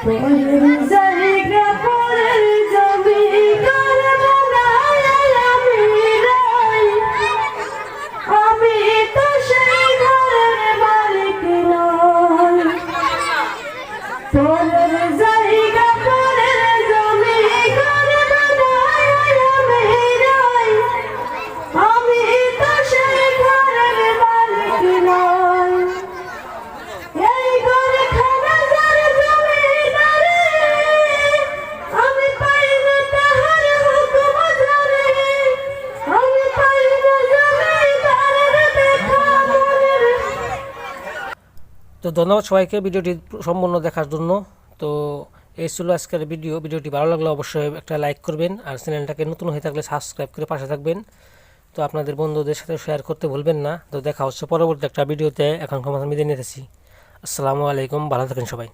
জায়গা পরের জমি করব না আমি রাই, আমি তো সেই ঘরের মালিক নই। পরের জায়গা পরের জমি করব না আমি রাই, আমি তো সেই ঘরের মালিক নই। এই ঘরে খানা যার জমিদারে, আমি পাই না তাহার হুকুম জারি, আমি পাই না জমিদারের দেখা মনের। তো ধন্যবাদ সবাইকে ভিডিওটি সম্পূর্ণ দেখার জন্য। তো এই ছিল আজকের ভিডিওটি ভালো লাগলে অবশ্যই একটা লাইক করবেন, আর চ্যানেলটাকে নতুন হয়ে থাকলে সাবস্ক্রাইব করে পাশে থাকবেন। তো আপনাদের বন্ধুদের সাথে শেয়ার করতে ভুলবেন না। তো দেখা হচ্ছে পরবর্তী একটা ভিডিওতে। এখন ক্ষমতা বিদায় নিতেছি। আসসালামু আলাইকুম, ভালো থাকেন সবাই।